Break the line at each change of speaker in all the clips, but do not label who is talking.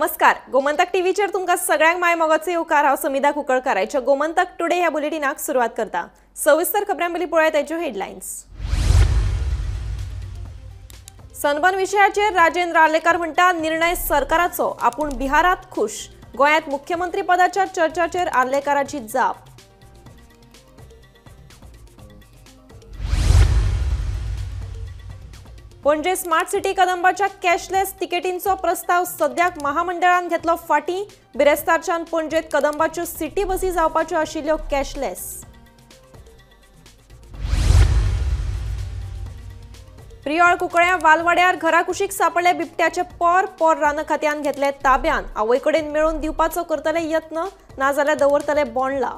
नमस्कार. गोमंतक टीव्हीचेर तुमकां सगळ्यांक माय मोगाचो येवकार. हांव समिधा कुंकळकाराच्या गोमंतक टुडे ह्या बुलेटिनाक सुरवात करता. सविस्तर खबरां पयलीं पळयात ताच्यो हेडलायन्स. सनबर्न विशयाचेर राजेंद्र आर्लेकर म्हणटा निर्णय सरकाराचो, आपूण बिहारात खुश. गोंयांत मुख्यमंत्री पदाच्या चर्चाचेर आर्लेकराची जाप. पणजे स्मार्ट सिटी कदंबाच्या कॅशलेस तिकेटींचो प्रस्ताव सद्याक महामंडळान घेतलो फाटी. बिरेस्तारच्यान पणजेत कदंबाच्यो सिटी बसी जावपाच्यो आशिल्ल्यो कॅशलेस. प्रियोळ कुंकळ्या वालवाड्यार घराकुशीक सापडले बिबट्याचे पोर रानखात्यान घेतले ताब्यान. आवय कडेन मेळून दिवपाचो करतले यत्न, नाजाल्यार दवरतले बोंडला.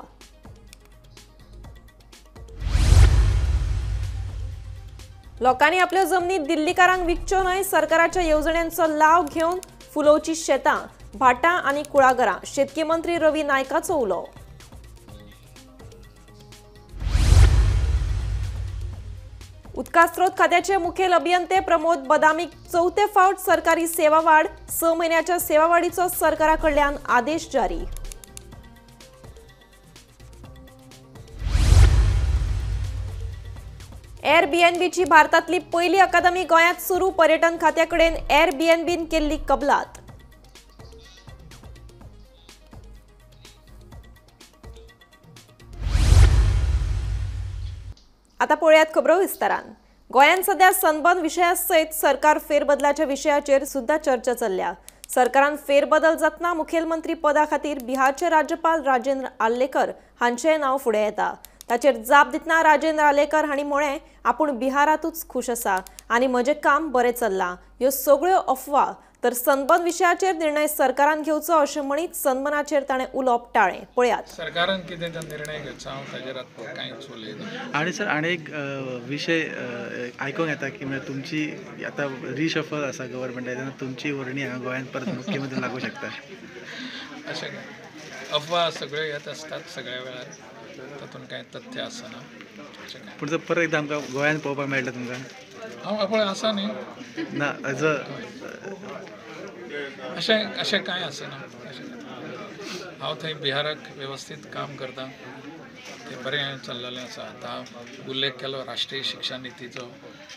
लोकांनी आपल्यो जमनी दिल्लीकारांक विकच्यो न्हय. सरकाराच्या येवजण्यांचो लाव घेवन फुलोवची शेतां, भाटां आनी कुळागरां. शेतकी मंत्री रवी नायकाचो उलो. उदका स्रोत खात्याचे मुखेल अभियंते प्रमोद बदामीक चौथे फावट सरकारी सेवा वाड. 6 म्हयन्याच्या सेवा वाडीचो सरकारा कडल्यान आदेश जारी. एअरबीएनबीची भारतातली पहिली अकादमी गोंयांत सुरू. पर्यटन खात्या कडेन एअरबीएनबीन केल्ली कबलात. आता पळयात खबरो विस्तारान. गोंयांत सध्या सनबर्न विशया सयत सरकार फेरबदलाच्या विशयाचेर सुद्धा चर्चा चल्ल्या. सरकारान फेरबदल जातना मुखेलमंत्री पदा खातीर बिहारचे राज्यपाल राजेंद्र आर्लेकर हांचें नांव फुडें येता. ताचेर जाप दितना राजेंद्र आर्लेकर हांणी म्हळें, आपूण बिहारातूच खुश आसा आनी म्हजें काम बरें चल्लां. ह्यो सगळ्यो अफवा. तर सनबर्न विशयाचेर निर्णय सरकारान घेवचो अशें म्हणीत सनबर्नाचेर ताणें उलोवप टाळ्ळें. पळयात.
सरकारान कितें निर्णय घेवचो हांव ताचेर कांयच उलयना.
आणि सर आनीक विशय आयकूंक येता की म्हणजे तुमची आतां रिशफल आसा गव्हर्मेंटान, तेन्ना तुमची वर्णी हांगा गोंयांत परत मुख्यमंत्री लागू शकता.
अशें अफवा सगळ्यो येत आसतात सगळ्या वेळार, तातूंत कांय तथ्य आसना.
पूण जर परत एकदां आमकां गोंयांत पळोवपाक मेळटा तुमकां?
हांव पळय आसा न्ही
ना
अशें कांय आसना. हांव थंय बिहाराक वेवस्थीत काम करतां, तें बरें चल्लेलें आसा. आतां उल्लेख केलो राष्ट्रीय शिक्षण नितीचो,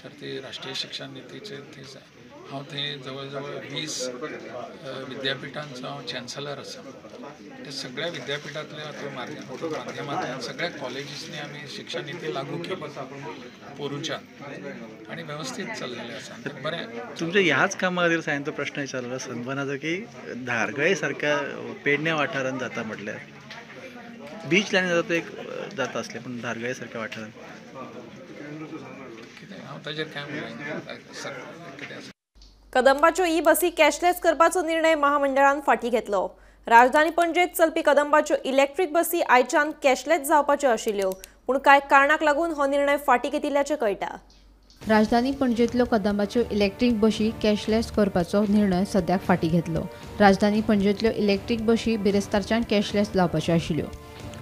तर ती राष्ट्रीय शिक्षण नितीचेर हांव थंय जवळ जवळ 20 विद्यापिठांचो हांव चॅन्सलर आसा. ते सगळ्या विद्यापिठांतल्या माध्यमांतल्यान सगळ्या कॉलेजीसनी आमी शिक्षण नीती लागू केली पोरूच्यान आनी वेवस्थीत चल्लेलें आसा. बरें.
तुमच्या ह्याच कामा खातीर हांवें तो प्रश्न विचारलो सनबर्नाचो की धारगळे सारक्या पेडण्या वाठारांत जाता म्हटल्यार बीच लायन जाता तो एक जाता आसलें, पूण धारगळे सारक्या वाठारांत
कितें हांव ताचेर कांय उलयना. कितें आसा
कदंबाच्यो ई बसी कॅशलेस करपाचो निर्णय महामंडळान फाटीं घेतलो. राजधानी पणजेत चलपी कदंबाच्यो इलेक्ट्रीक बसी आयच्यान कॅशलेस जावपाच्यो आशिल्ल्यो, पूण कांय कारणाक लागून हो निर्णय फाटीं घेतिल्ल्याचें कळटा.
राजधानी पणजेंतल्यो कदंबाच्यो इलेक्ट्रीक बशी कॅशलेस करपाचो निर्णय सद्याक फाटीं घेतलो. राजधानी पणजेंतल्यो इलेक्ट्रीक बशी बिरेस्तारच्यान कॅशलेस जावपाच्यो आशिल्ल्यो.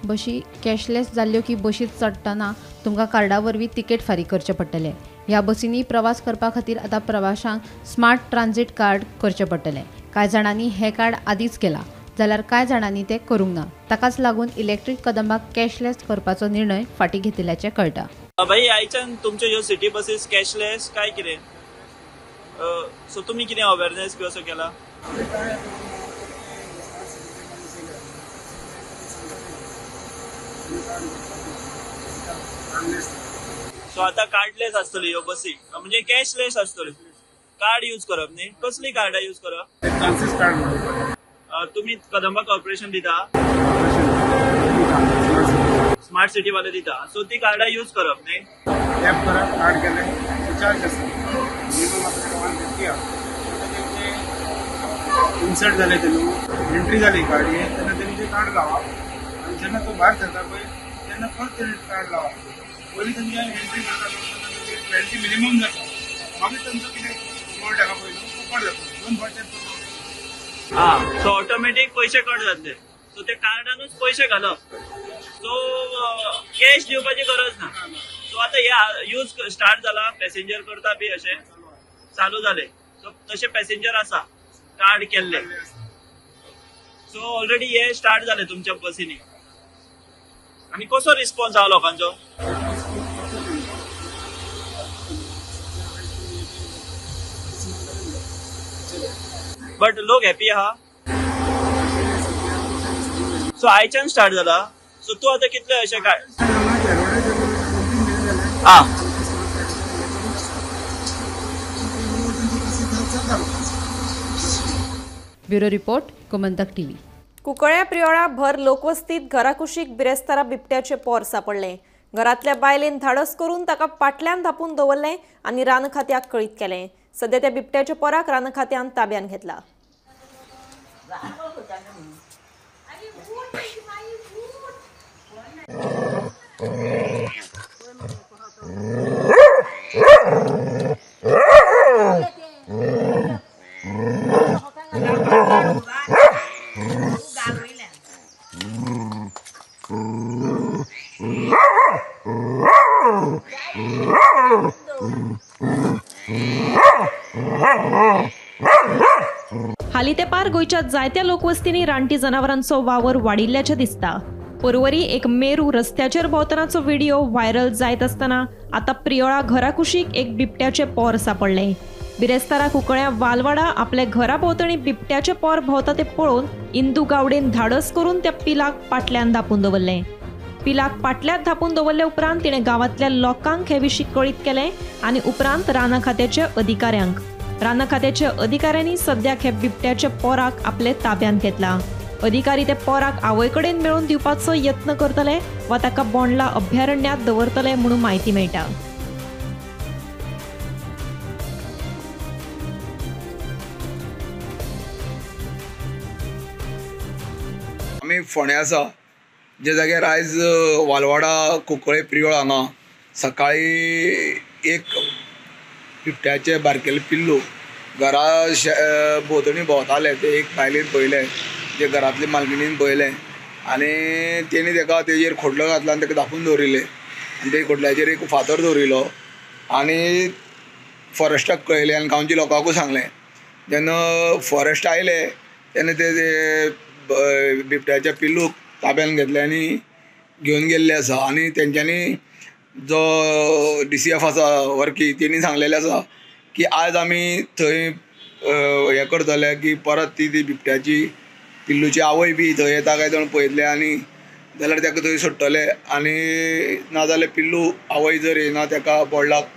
बशी कॅशलेस जाल्ल्यो की बशीत चडटना तुमकां कार्डा वरवीं तिकेट फारीक करचें पडटलें. ह्या बसींनी प्रवास करपा खातीर आतां प्रवाशांक स्मार्ट ट्रान्झिट कार्ड करचें पडटलें. कांय जाणांनी हें कार्ड आदींच केलां, जाल्यार कांय जाणांनी तें करूंक ना. ताकाच लागून इलेक्ट्रीक कदंबाक कॅशलेस करपाचो निर्णय फाटीं घेतिल्ल्याचें कळटा.
भाई आयच्यान तुमच्यो ह्यो सिटी बसीस कॅशलेस काय कितें? सो तुमी कितें अवेरनेस बी असो केला? सो आतां कार्डलेस आसतल्यो ह्यो बसी, म्हणजे कॅशलेस आसतल्यो. कार्ड यूज करप न्ही. कसली कार्डां यूज करप? तुमी कदंबा कॉर्पोरेशन दिता, स्मार्ट सिटी वाले दिता, सो ती कार्डां यूज करप न्ही.
इन्सर्ट जाले तेन्ना एंट्री जाली गाडये तेन्ना तेणी ते कार्ड लावप आनी जेन्ना तो भायर सरता पळय तेन्ना परत तेणी कार्ड लावप. पयलीं तेंच्या एंट्री करता 20 मिनिमम जाता, मागीर तेंचो कितें स्मॉल टाका पयलो तो कट जाता 2 फावट.
सो ऑटोमॅटीक पयशे कट जातले. सो ते कार्डानूच पयशे घालप. सो कॅश दिवपाची गरज ना. सो आता हे यूज स्टार्ट जाला, पॅसेंजर करता बी अशें चालू जाले. सो तशे पॅसेंजर आसा कार्ड केल्ले. सो ऑलरेडी हे स्टार्ट झाले तुमच्या बसींनी. आणि कसो रिस्पॉन्स आहा लोकांचो? बट लोक हॅपी आहा. सो आयच्यान स्टार्ट जाला. सो तू आता कितले अशें काय
bureau report, Gomantak TV.
Cuncolim प्रियोळा भर लोकवस्तीत घराकुशीक बिरेस्तारा बिबट्याचे पोर सापडले. घरातल्या बायलेन धाडस करून ताका पाटल्यान धापून दवरले आणि रानखात्याक कळीत केले. सध्या त्या बिबट्याच्या पोराक रानखात्यान ताब्यान घेतला. हाली ते पार गोयच्या जायत्या लोकवस्तींनी रानटी जनावरांचो वावर वाडिल्ल्याचे दिसता. परवरी एक मेरू रस्त्याचेर भोंवतनाचो व्हिडिओ व्हायरल जायत असताना आता प्रियोळा घराकुशीक एक बिबट्याचे पोर सापडले. बिरेस्तारा कुंकळ्या वालवाडा आपल्या घरा भोंवतणी बिबट्याचे पोर भोंवता ते पळोवन इंदू गावडेन धाडस करून त्या पिलाक पाटल्यान धापून दवरले. पिलाक पाटल्यात धापून दवरले उपरांत तिणें गांवांतल्या लोकांक हे विशीं कळीत केलें आनी उपरांत राना खात्याच्या अधिकाऱ्यांक. राना खात्याच्या अधिकाऱ्यांनी सद्याक हे बिबट्याच्या पोराक आपले ताब्यात घेतला. अधिकारी ते पोराक आवय कडेन मेळून दिवपाचो यत्न करतले वा ताका बोंडला अभयारण्यात दवरतले म्हणून माहिती मेळटा.
आमी फोंड्या आसा जे जाग्यार आयज वालवाडा कुंकळे प्रियोळ हांगा सकाळी एक बिबट्याचे बारकेले पिल्लू घरा भोंवतणी भोंवताले. ते एक बायलेन पळयलें, जे घरांतले मालकिणीन पळयलें आनी तेणी ताका तेजेर खोडलो घातलो आनी ताका धापून दवरिल्लें. आनी ते खोडल्याचेर एक फातर दवरिल्लो आनी फॉरेस्टाक कळयलें आनी गांवच्या लोकांकूय सांगलें. जेन्ना फॉरेस्ट आयले तेन्ना ते बिबट्याच्या पिल्लूक ताब्यान घेतले आनी घेवन गेल्ले आसा. आनी तेंच्यांनी जो DCF आसा वर्की तेणी सांगलेलें आसा की आज आमी थंय हें करतले की परत ती बिबट्याची पिल्लूची आवय बी थंय येता काय जाण पळयतले आनी जाल्यार ताका थंय सोडटले आनी नाजाल्यार पिल्लू आवय जर येना ताका बोडलाक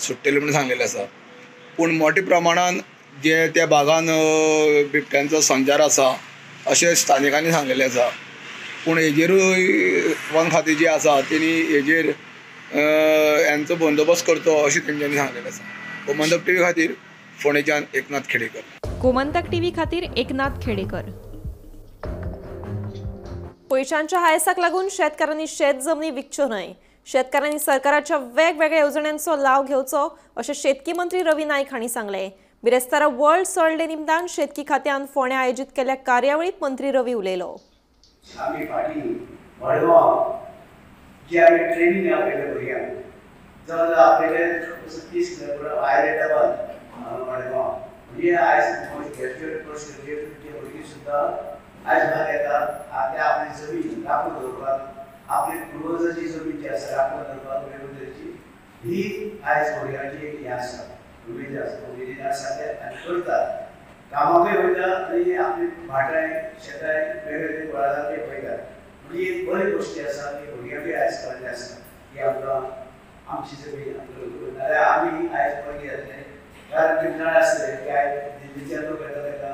सुट्टले म्हणून सांगलेलें आसा. पूण मोठ्या प्रमाणान जे त्या भागान बिबट्यांचो संचार आसा अशें स्थानिकांनी सांगलेलें आसा. पूण हेजेरूय वन खातें जी आसा तेणी हेजेर यांचो बंदोबस्त करचो अशें तेंच्यांनी सांगलेलें आसा. गोमंतक टीव्ही खातीर फोंडेच्यान एकनाथ खेडेकर.
गोमंतक टीव्ही खातीर एकनाथ खेडेकर. पयशांच्या हायसाक लागून शेतकारांनी शेत जमनी विकच्यो न्हय. शेतकारांनी सरकाराच्या वेगवेगळ्या येवजण्यांचो लाव घेवचो अशें शेतकी मंत्री रवी नाईक हांणी सांगलें. बिरेस्तारा वर्ल्ड सॉयल डे निमतान शेतकी खात्यान फोंड्या आयोजीत केल्ल्या कार्यावळीत मंत्री रवी उलयलो.
आमी फाटी मडगांव जे आमी ट्रेनिंग आपयलें भुरग्यांक जवळ आपयले 30 किलोमीटर हैदराबाद मडगांव म्हणजे आयज ग्रॅज्युएट कोर्स ग्रॅज्युएट भुरगीं सुद्दां आयज भायर येतात आनी आपली जमीन राखून दवरपाक आपली पूर्वजाची जमीन जी आसा राखून दवरपाक वेगवेगळी ही आयज भुरग्यांची एक हें आसा उमेद आसा उमेदीन आसा ते आनी करतात. कामाकूय वयता आनी आपली भाटाय शेताय वेगवेगळे कुळागरांत ते पळयतात. म्हणजे एक बरी गोश्टी आसा की भुरग्यांकूय आयज कळ्ळें आसा की आमकां आमची जमीन नाजाल्यार आमी आयज पयलीं जातले कारण कितनाळे आसले की आयज दिल्लीच्यान लोक येता ताका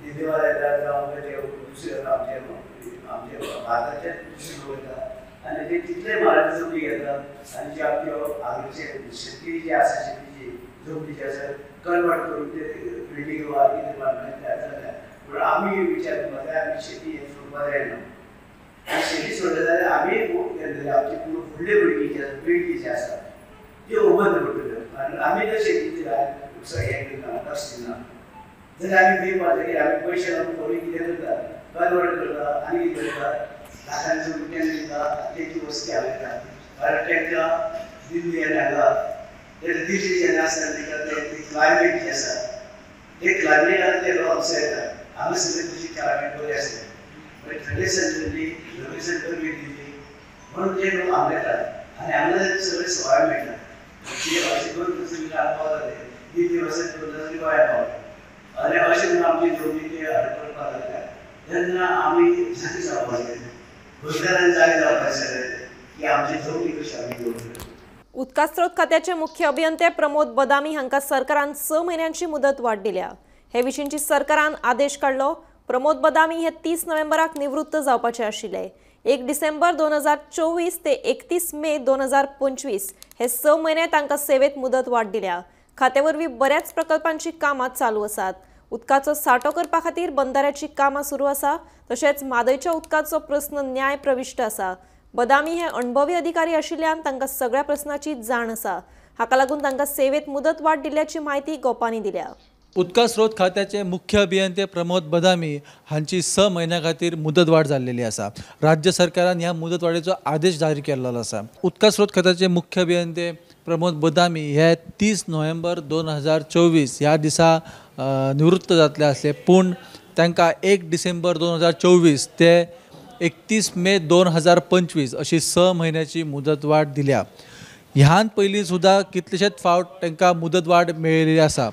दिल्लीवाले येतात जावं ते दुसरे येता आमचे भारताचे दुसरे लोक येतात आनी ते कितले म्हारग जमनी घेतात आनी जे आमच्यो आगोलचे शेतकी जी आसा शेतीची जमनी जी आसा कन्वर्ट करून ते बिल्डींग वा कितें बांदून तयार जाल्या. पूण आमी विचार करपाक जाय आमी शेती हें सोडपाक जायना. आनी शेती सोडली जाल्यार आमी आमची फुडले भुरगीं जी आसा पिळगी जी आसा ती उबंद करतल्यो. आनी आमी जर शेतीची हें करना लक्ष दिना जाल्यार आमी खंय पावतकीर आमी पयशे लागून कोणी कितें करता कन्वर्ट करता आनी कितें करता लाखांचो रुपयान दिता तेची वस्ती हाडटा. कारण तांकां दिल्ली हाडला दिल्ली जेन्ना आसता ताका ते क्लायमेट जी आसा ते क्लायमेटान ते लोक येतात हांगा सगळे तशी चार बरी आसले मागीर थंडे सेंटरली नवी सेंटर बी दिली म्हणून ते लोक हांगा येतात आनी हांगा सगळे सवाय मेळटा अशें करून सगळे पावताले 2 दिवस 2 दीस गोंया पावले आनी अशें करून आमची जमनी ते करपाक लागल्या तेन्ना आमी जागे जावपाक लागले गोंयकारांनी जागे जावपाक जाय की आमची जमनी कशी आमी दवरली.
उदका स्रोत खात्याचे मुख्य अभियंते प्रमोद बदामी हांकां सरकारान 6 म्हयन्यांची मुदत वाड दिल्या. हे विशींची सरकारान आदेश काढलो. प्रमोद बदामी हे 30 नोव्हेंबराक निवृत्त जावपाचे आशिल्ले. 1 डिसेंबर 2024 ते 31 मे 2025 हे 6 म्हयने तांकां सेवेत मुदत वाड दिल्या. खात्या वरवीं बऱ्याच प्रकल्पांची कामां चालू आसात. उदकाचो सांठो करपा खातीर बंधाऱ्याची कामां सुरू आसा. तशेंच म्हादयच्या उदकाचो प्रस्न न्याय प्रविश्ट आसा. बदामी हे अणभवी अधिकारी आशिल्ल्यान तांकां सगळ्या प्रस्नाची जाण आसा. हाका लागून तांकां सेवेत मुदत वाड दिल्ल्याची म्हायती गोपानी दिल्या.
उदका स्रोत खात्याचे मुख्य अभियंते प्रमोद बदामी हांची 6 म्हयन्यां खातीर मुदत वाड जाल्लेली आसा. राज्य सरकारान ह्या मुदत वाडीचो आदेश जारी केल्लो आसा. उदका स्रोत खात्याचे मुख्य अभियंते प्रमोद बदामी हे 30 नोव्हेंबर 2024 ह्या दिसा निवृत्त जातले आसले. पूण तांकां 1 डिसेंबर 2024 ते 31 मे 2025 अशी 6 म्हयन्याची मुदत वाड दिल्या. ह्यान पयलीं सुद्दां कितलेशेच फावट तांकां मुदत वाड मेळिल्ली आसा.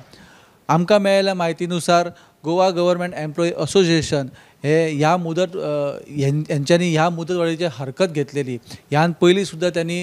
आमकां मेळिल्ल्या म्हायतीनुसार गोवा गव्हर्मेंट एम्प्लॉई असोसिएशन ह्या मुदत हेंच्यांनी ह्या मुदत वाडीची हरकत घेतलेली. ह्यान पयलीं सुद्दां त्यांनी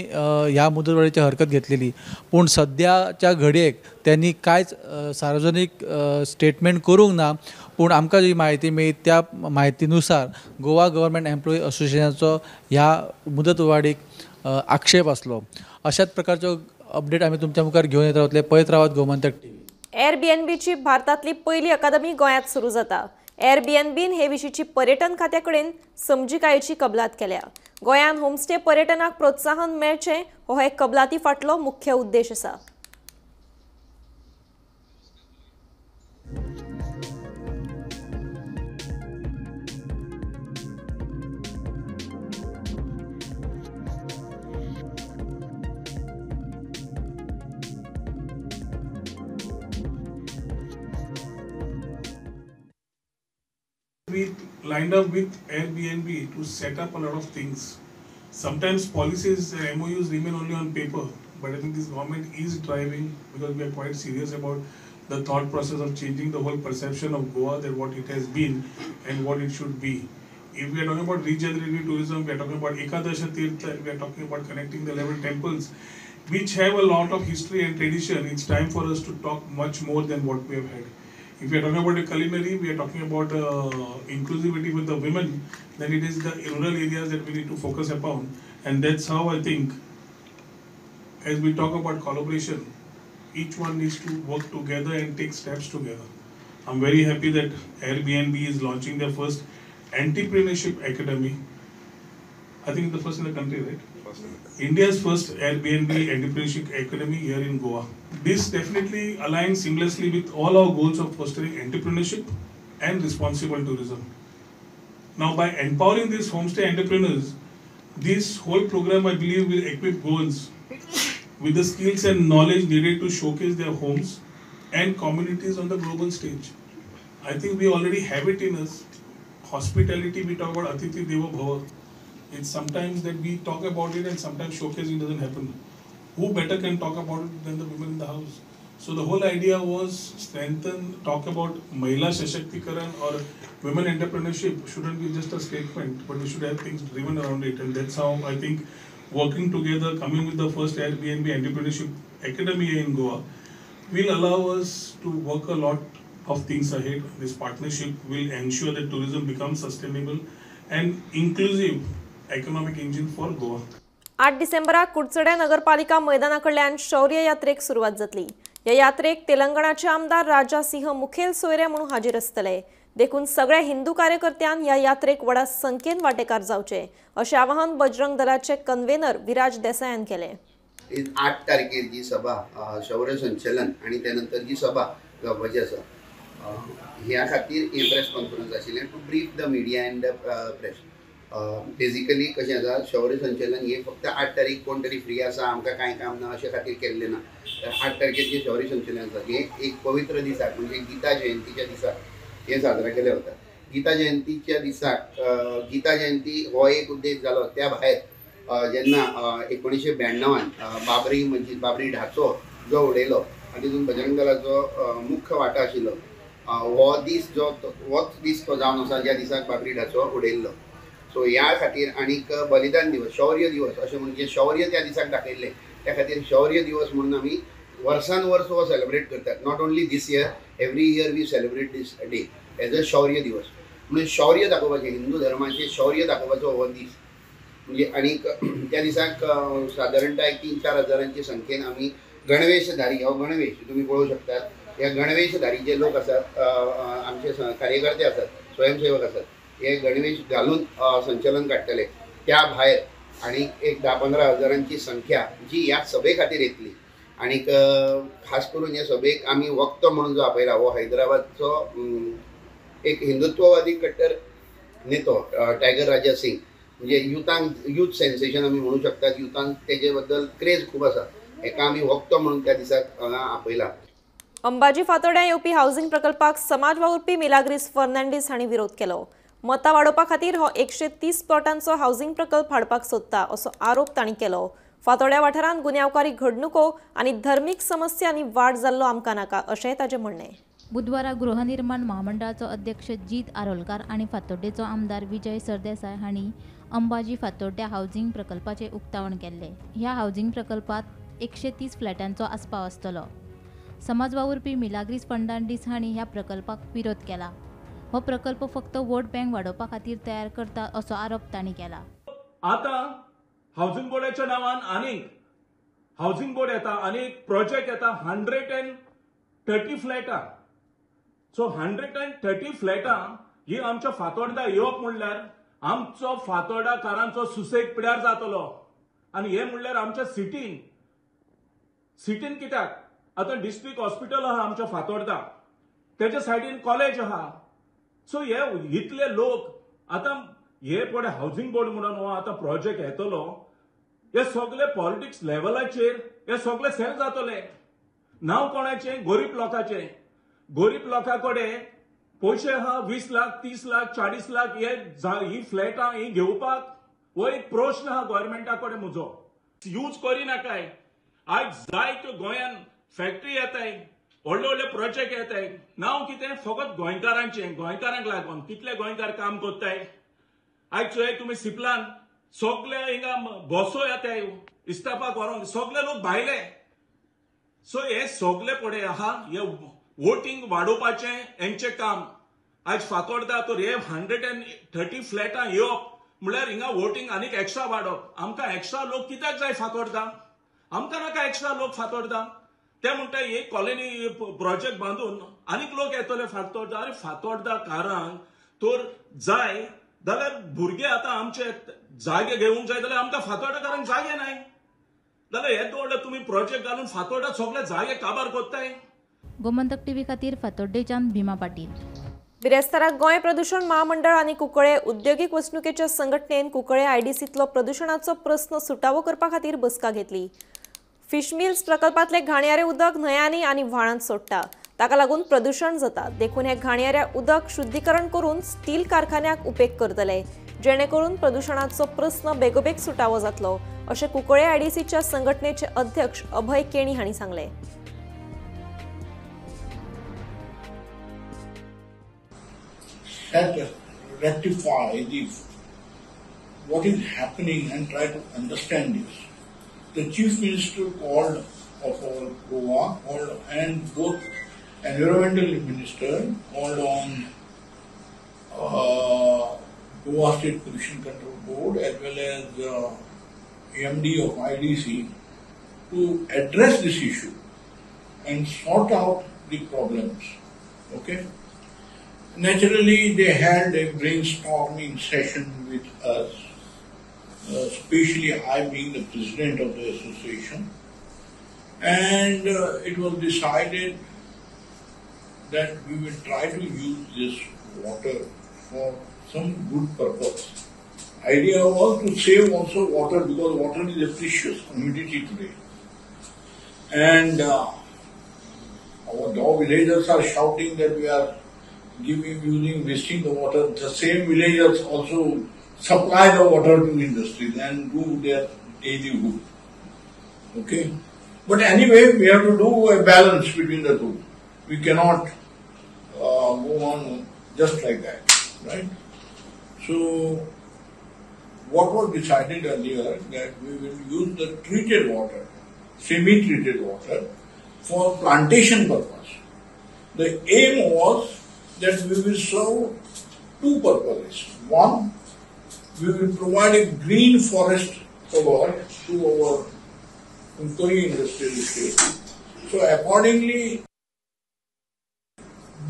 ह्या मुदत वाडीची हरकत घेतलेली. पूण सद्याच्या घडयेक त्यांनी कांयच सार्वजनीक स्टेटमेंट करूंक ना. पूण आमकां जी म्हायती मेळ्ळी त्या म्हायतीनुसार गोवा गव्हर्मेंट एम्प्लॉई असोसिएशनाचो ह्या मुदत वाडीक आक्षेप आसलो. अशाच प्रकारच्यो अपडेट आमी तुमच्या मुखार घेवन येत रावतले. पळयत रावात गोमंतक टीव्ही.
एअरबीएनबीची भारतांतली पहिली अकादमी गोंयांत सुरू जाता. एअरबीएनबीन हे विशींची पर्यटन खात्या कडेन समजिकायेची कबलात केल्या. गोंयांत होमस्टे पर्यटनाक प्रोत्साहन मेळचें हो हे कबलाती फाटलो मुख्य उद्देश आसा.
We lined up with Airbnb to set up a lot of things. Sometimes policies and MOUs remain only on paper, but I think this government is driving because we are quite serious about the thought process of changing the whole perception of Goa, that what it has been and what it should be. If we are talking about regenerative tourism, we are talking about Ekadasha Tirtha, we are talking about connecting the 11 temples, which have a lot of history and tradition. It's time for us to talk much more than what we have had. If we are talking about the culinary, we are talking about inclusivity with the women, then it is the rural areas that we need to focus upon. And that's how I think, as we talk about collaboration, each one needs to work together and take steps together. I'm very happy that Airbnb is launching their first entrepreneurship academy. I think the first in the country, right? India's first Airbnb entrepreneurship academy here in Goa. This definitely aligns seamlessly with all our goals of fostering entrepreneurship and responsible tourism. Now, by empowering these homestay entrepreneurs, this whole program, I believe, will equip Goans with the skills and knowledge needed to showcase their homes and communities on the global stage. I think we already have it in us. Hospitality, we talk about Atithi Deva Bhava. It's sometimes that we talk about it and sometimes showcasing doesn't happen. Who better can talk about it than the women in the house? So the whole idea was talk about Mahila Shashактikaran or women entrepreneurship shouldn't be just a statement, but we should have things driven around it. And that's how I think working together, coming with the first Airbnb entrepreneurship academy in Goa, will allow us to work a lot of things ahead. This partnership will ensure that tourism becomes sustainable and inclusive economic engine for Goa.
8 डिसेंबराक कुडचड्या नगरपालिका मैदाना कडल्यान शौर्य यात्रेक सुरवात जातली. या यात्रेक तेलंगणाचे आमदार राजा सिंह मुखेल सोयरे म्हणून हाजीर आसतले. देखून सगळ्या हिंदू कार्यकर्त्यांक या यात्रेक व्हडा संख्येन वांटेकार जावचे अशें आवाहन बजरंग दलाचे कन्व्हेनर विराज देसायान केलें.
8 तारखेर जी सभा शौर्य संचलन आणि त्यानंतर जी सभा जावपाची आसा ह्या खातीर ही प्रेस कॉन्फरन्स आशिल्लें to brief the media and the press. Basically कशें आसा शौर्य संचलन हे फक्त 8 तारीख कोण तरी फ्री आसा आमकां कांय काम ना अशे खातीर केल्लें ना. तर 8 तारखेर जे शौर्य संचलन आसा हें एक पवित्र दिसाक म्हणजे गीता जयंतीच्या दिसाक हे साजरा केले वता. गीता जयंतीच्या दिसाक गीता जयंती हो एक उद्देश जालो. त्या भायर जेन्ना 1992 बाबरी ढाचो जो उडयलो आनी तितून बजरंग दलाचो मुख्य वांटो आशिल्लो, होच दीस तो जावन आसा ज्या दिसाक बाबरी ढाचो उडयल्लो. सो ह्या खातीर आनीक बलिदान दिवस, शौर्य दिवस अशें म्हणजे शौर्य त्या दिसाक दाखयल्लें, त्या खातीर शौर्य दिवस म्हणून आमी वर्सान वर्स हो सेलिब्रेट करतात. Not only this year, every year we celebrate this day as a Shaurya Divas. म्हणजे शौर्य दाखोवपाचें, हिंदू धर्माचें शौर्य दाखोवपाचो हो दीस. म्हणजे आनीक त्या दिसाक सादारणता 3-4 हजारांची संख्येन आमी गणवेशधारी, हो गणवेश तुम्ही पळोवंक शकतात. ह्या गणवेशधारी जे लोक आसात, आमचे कार्यकर्ते आसात, स्वयंसेवक आसात, हे गणवेश घालून संचलन काडटले. त्या भायर आनीक एक 10-15 हजारांची संख्या जी ह्या सभे खातीर येतली. आनीक खास करून ह्या सभेक आमी वक्तो म्हणून जो आपयला, हो हैदराबादचो एक हिंदुत्ववादी कट्टर नेतो टायगर राजा सिंग. म्हणजे यूथ सेन्सेशन आमी म्हणू शकतात. युथांक तेजे बद्दल क्रेज खूब आसा. हेका आमी वक्तो म्हणून त्या दिसाक हांगा आपयला.
अंबाजी फातोड्या येवपी हावजिंग प्रकल्पाक समाज वावुरपी मिलाग्रीस फर्नांडीस हांणी विरोध केलो. मतां वाडोवपा खातीर हो 130 प्लॉटांचो हावजिंग प्रकल्प हाडपाक सोदता असो आरोप तांणी केलो. फातोड्या वाठारांत गुन्यांवकारी घडणुको आनी धर्मीक समस्यांनी वाड जाल्लो आमकां नाका अशेंय ताचें म्हणणें.
बुधवारा गृहनिर्माण महामंडळाचो अध्यक्ष जीत आरोलकार आनी फातोड्डेचो आमदार विजय सरदेसाय हांणी अंबाजी फातोड्ड्या हावजिंग प्रकल्पाचें उक्तावण केल्लें. ह्या हावजिंग प्रकल्पात 130 फ्लॅटांचो आस्पाव आसतलो. समाज वावुरपी मिलाग्रीस फर्नांडीस हांणी ह्या प्रकल्पाक विरोध केला. हो प्रकल्प फक्त वोट बँक वाडोवपा खातीर तयार करता असो आरोप तांणी केला.
आता हावजिंग बोर्डाच्या नांवान आनीक हावजिंग बोर्ड येता, आनीक प्रोजेक्ट येता 130 फ्लॅटां. सो 130 फ्लॅटां ही आमच्या फातोर्डा येवप म्हणल्यार आमचो फातोर्डाकारांचो सुसेग पिड्यार जातलो. आनी हे म्हणल्यार आमच्या सिटीन कित्याक आतां डिस्ट्रिक्ट हॉस्पिटल आहा आमच्या फातोर्डा, तेच्या सायडीन कॉलेज आहा. सो हे इतले लोक आतां हे पळय हावजिंग बोर्ड म्हणून हो आतां प्रोजेक्ट येतलो, हे सगळे पॉलिटिक्स लेवलाचेर हे सगळे सेल जातले. नांव कोणाचें? गरीब लोकांचें. गरीब लोकां कडेन पयशे आहा 20 लाख 30 लाख 40 लाख ही फ्लॅटां ही घेवपाक. हो एक प्रश्न आहा गोव्हर्मेंटा कडेन म्हजो. यूज करिनाकाय. आज जायत्यो गोंयान फॅक्टरी येताय, व्हडले व्हडले प्रोजेक्ट येताय. नांव कितें? फकत गोंयकारांचें, गोंयकारांक लागून. कितले गोंयकार काम करताय. आज चोय तुमी सिपलान सगळे हिंगा बसो येताय इस्ताफाक व्हरोंक, सगळे लोक भायले. सो हे सगळे पळय आहा हे वोटिंग वाडोवपाचें हेंचें काम. आज फातोर्डा तर हे 130 फ्लॅटां येवप म्हळ्यार हिंगा वोटिंग आनीक एक्स्ट्रा वाडप. आमकां एक्स्ट्रा लोक कित्याक जाय फातोर्डा? आमकां नाका एक्स्ट्रा लोक फातोर्डा. ते म्हणटा एक कॉलनी प्रोजेक्ट बांदून आनीक लोक येतले फातोर्डा. अरे फातोर्डाकारांक तर जाय जाल्यार भुरगे आतां आमचे जागे घेवंक जाय जाल्यार आमकां फातोर्डाकारांक जागे नाय जाल्यार हे व्हडले तुमी प्रोजेक्ट घालून फातोर्डा सगळे जागे काबार कोत्ताय.
गोमंतक टीव्ही खातीर फातोड्डेच्यान भीमा पाटील.
बिरेस्ताराक गोंय प्रदूषण महामंडळ आनी कुंकळे उद्योगीक वचणुकेच्या संघटनेन कुंकळे आयडीसीतलो प्रदूषणाचो प्रस्न सुटावो करपा खातीर बसका घेतली. फिश मिल्स प्रकल्पातले घाणयारे उदक न्हंयांनी आनी व्हाळांत सोडटा, ताका लागून प्रदूषण जाता. देखून हे घाणयाऱ्या उदक शुद्धीकरण करून स्टील कारखान्याक उपेग करतले, जेणे करून प्रदूषणाचो प्रस्न बेगोबेग सुटावो जातलो अशें कुंकळे आयडीसीच्या संघटनेचे अध्यक्ष अभय केणी हांणी सांगले.
Rectify what is happening and try to understand this. The Chief Minister called of our Goa and both Environmental Minister called on Goa State Pollution Control Board as well as MD of IDC to address this issue and sort out the problems. Okay. Naturally, they held a brainstorming session with us, especially I being the president of the association, and it was decided that we will try to use this water for some good purpose. Idea was to save also water because water is a precious commodity today. And our Dow villagers are shouting that we are wasting the water. The same villagers also supply the water to industries and do their daily work. Okay? But anyway, we have to do a balance between the two. We cannot go on just like that, right? So, what was decided earlier that we will use the treated water, semi-treated water, for plantation purpose. The aim was that we will serve two purposes. One, we will provide a green forest cover to our Kumkari industrial estate. So accordingly,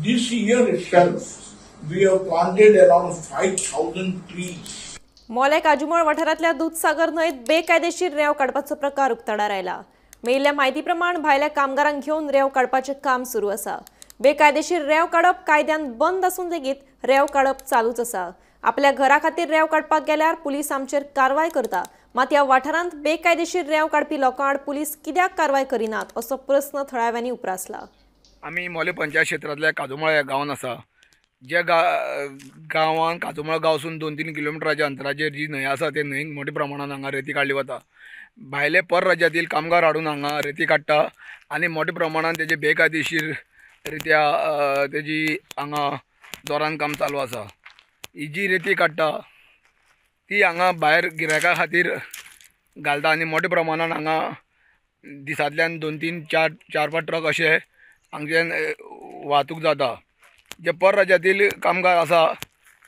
this year itself, we have planted around 5,000 trees.
मोले काजूमळ वाठारातल्या दूधसागर न्हंयत बेकायदेशीर रेंव काडपाचो प्रकार उक्ताडार आयला. मेळिल्ल्या म्हायती प्रमाण भायल्या कामगारांक घेवन रेंव काडपाचें काम सुरू आसा. बेकायदेशीर रेंव काडप कायद्यान बंद आसून लेगीत रेंव काडप चालूच आसा. आपल्या घरा खातीर रेंव काडपाक गेल्यार पुलीस आमचेर कारवाय करता. मात ह्या वाठारांत बेकायदेशीर रेंव काडपी लोकां आड पुलीस कित्याक कारवाय करिनात असो प्रस्न थळाव्यांनी उपरासला.
आमी मोले पंचायत क्षेत्रांतल्या काजूमळ ह्या गांवांत आसा. ज्या गांवांत काजूमळ गांवसून 2-3 किलोमिटराच्या अंतराचेर जी न्हंय आसा ते न्हंयेक मोठ्या प्रमाणात हांगा रेती काडली वता. भायले परराज्यांतील कामगार हाडून हांगा रेती काडटा आनी मोठ्या प्रमाणात तेजे बेकायदेशीर रित्या तेजी हांगा जोरान काम चालू आसा. ही जी रेती काडटा ती हांगा भायर गिरायका खातीर घालता आनी मोठ्या प्रमाणात हांगा दिसांतल्यान 2-3-4 ट्रक अशे हांगच्यान वाहतूक जाता. जे परराज्यांतील कामगार आसा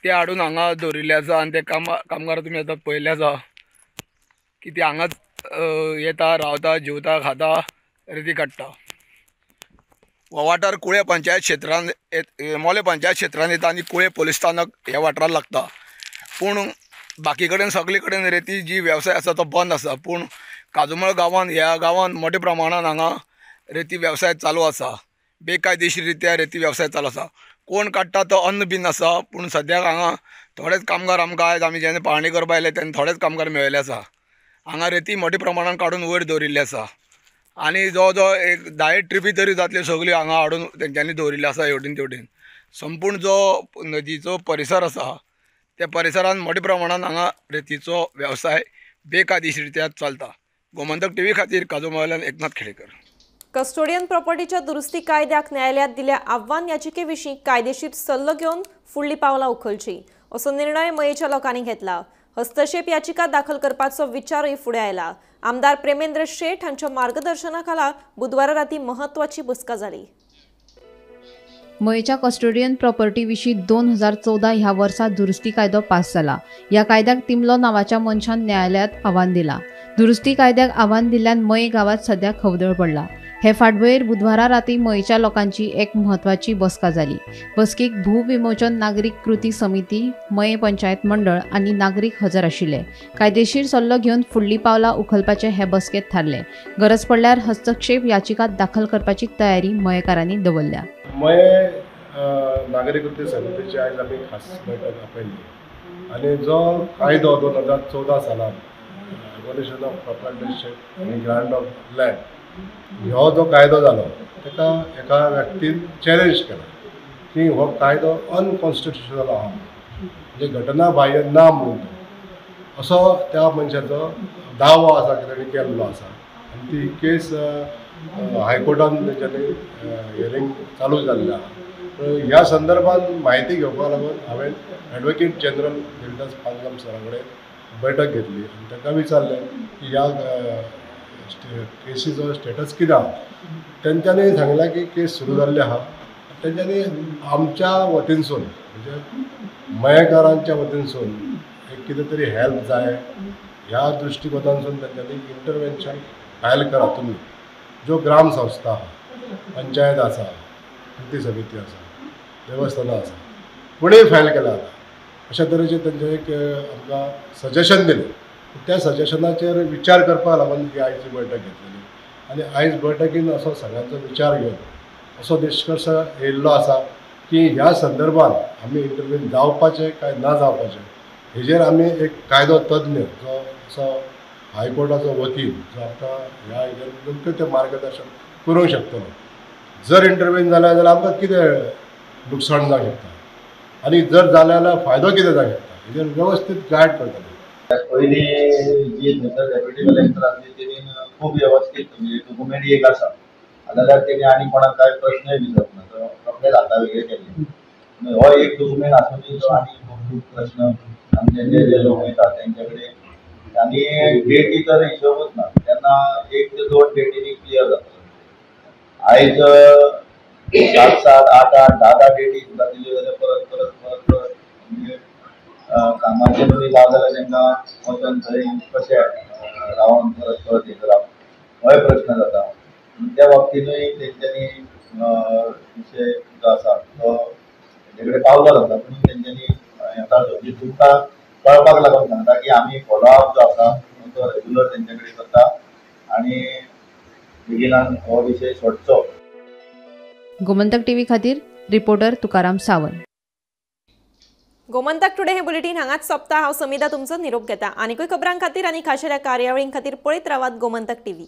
ते हाडून हांगा दवरिल्ले आसा आनी ते कामगार तुमी आतां पळयल्ले आसा की ते हांगाच येता, रावता, जेवता, खाता, रेती काडटा. हो वाठार कुळे पंचायत क्षेत्रांत मोले पंचायत क्षेत्रांत येता आनी कुळे पुलीस स्थानक ह्या वाठाराक लागता. पूण बाकी कडेन सगळे कडेन रेती जी वेवसाय आसा तो बंद आसा. पूण काजूमळ गांवांत ह्या गांवांत मोठ्या प्रमाणात हांगा रेती वेवसाय चालू आसा. बेकायदेशीर रित्या रेती वेवसाय चालू आसा. कोण काडटा तो अन्न बीन आसा. पूण सद्याक हांगा थोडेच कामगार आमकां आयज आमी जेन्ना पाहणी करपा आयले तेन्ना थोडेच कामगार मेळिल्ले आसा. हांगा रेती मोठ्या प्रमाणात काडून वयर दवरिल्ली आसा आनी जो एक 10 ट्रिपी तरी जातल्यो सगळ्यो हांगा हाडून तेंच्यांनी दवरिल्ल्यो आसा हेवटेन तेवटेन. संपूर्ण जो नदीचो परिसर आसा त्या परिसरांत मोठ्या प्रमाणात हांगा रेतीचो वेवसाय बेकायदेशीर रित्या चलता. गोमंतक टीव्ही खातीर काजूमळ्यान एकनाथ खेडेकर.
कस्टोडियन प्रॉपर्टीच्या दुरुस्ती कायद्याक न्यायालयात दिल्या आव्हान याचिकेविशीं कायदेशीर सल्लो घेवन फुडली पावलां उखलची असो निर्णय मयेच्या लोकांनी घेतला. हस्तक्षेप याचिका दाखल करपाचो विचारय फुडें आयला. आमदार प्रेमेंद्र शेठ हांच्या मार्गदर्शनाखाला बुधवारा राती महत्वाची बसका जाली.
मयेच्या कस्टोडियन प्रॉपर्टी विशीं 2014 ह्या वर्सा दुरुस्ती कायदो पास जाला. ह्या कायद्याक तिमलो नांवाच्या मनशान न्यायालयात आव्हान दिला. दुरुस्ती कायद्याक आव्हान दिल्ल्यान मये गांवांत सध्या खवदळ पडला. हे फाटभुंयेर बुधवारा राती मयेच्या लोकांची एक म्हत्वाची बसका जाली. बसकेक भूविमोचन नागरीक कृती समिती, मये पंचायत मंडळ आनी नागरीक हजर आशिल्ले. कायदेशीर सल्लो घेवन फुडली पावलां उखलपाचे हे बसकेत थारले. गरज पडल्यार हस्तक्षेप याचिका दाखल करपाची तयारी मयेकारांनी दवरल्या.
मये नागरीक कृती समितीची आयज आमी खास बैठक आपयल्ली आनी जो कायदो 2014 सालांत एबॉलिशन ऑफ प्रॉपर्टीशिप आनी ग्रांट ऑफ लँड हो जो कायदो जालो ताका एका व्यक्तीन चॅलेंज केला की हो कायदो अनकॉन्स्टिट्युशनल आहा, म्हणजे घटना बाह्य ना म्हणून असो त्या मनशाचो दावो आसा की ताणें केल्लो आसा. आनी ती केस हायकोर्टान तेंच्यांनी हियरींग चालू जाल्लें आहा. ह्या संदर्भात म्हायती घेवपा लागून हांवें एडवोकेट जनरल देविदास पांगम सरा कडेन बैठक घेतली आनी ताका विचारलें की ह्या केसीचो स्टेटस कितें आहा. तेंच्यांनी सांगलें की केस सुरू जाल्ली आहा. तेंच्यांनी आमच्या वतीनसून म्हणजे मयेकारांच्या वतीनसून एक कितें तरी हेल्प जाय ह्या दृश्टीकोनांसून तेंच्यांनी इंटरवेन्शन फायल करा. तुमी ज्यो ग्राम संस्था आहा, पंचायत आसा, कृती समिती आसा, देवस्थानां आसा, कोणीय फायल केला आतां अशा तरेचें तेंचें एक आमकां सजेशन दिलें. त्या सजेशनाचेर विचार करपा लागून ही आयची बैठक घेतलेली आनी आयज बैठकीन असो सगळ्यांचो विचार घेवन असो निश्कर्श येयल्लो आसा की ह्या संदर्भात आमी इंटरव्यून जावपाचें काय ना जावपाचें हेजेर आमी एक कायदो तज्ञ जो असो हायकोर्टाचो वकील जो आमकां ह्या हेजेर योग्य तें मार्गदर्शन करूंक शकतलो. जर इंटरव्यून जाल्यार आमकां कितें लुकसाण जावंक शकता आनी जर जाल्यार फायदो कितें जावंक शकता हेजेर वेवस्थीत गायड करतले.
पयलीं जी थंयसर डेप्युटी कलेक्टर आसली तेणी खूब वेवस्थीत म्हणजे डॉक्युमेंट एक आसा जाल्यार तेणी आनी कोणाक काय प्रश्नय विचारूंक ना तो रोखडेच हाता वेगळे केले. हो एक डॉक्युमेंट आसूनय तो आनी खूब प्रश्न आमचे जे लोक वयता तेंचे कडेन आनी डेटी तर हिशोबूच ना तेन्ना 1 ते 2 डेटीनी क्लियर जाता. आयज 7-7, 8-8, 10-10 डेटी सुद्दां दिल्यो जाल्यार परत म्हणजे कामाचे मदीं जाव जाल्यार तांकां वचून थंय कशें रावन परत हे करप होय प्रश्न जाता. त्या बाबतीनूय तेंच्यांनी विशय जो आसा तो तेजे कडेन पावलो जाता पूण तेंच्यांनी येता म्हणजे तुमकां कळपाक लागून सांगता की आमी फॉलोअप जो आसा तो रेग्युलर तेंचे कडेन करता आनी बेगिनान हो विशय सोडचो.
गोमंतक टीव्ही खातीर रिपोर्टर तुकाराम सावंत.
गोमंतक टुडे हे बुलेटिन हांगाच सोंपता. हांव समिधा तुमचो निरोप घेता. आनीकूय खबरां खातीर आनी खाशेल्या कार्यावळीं खातीर पळयत रावात गोमंतक टीव्ही.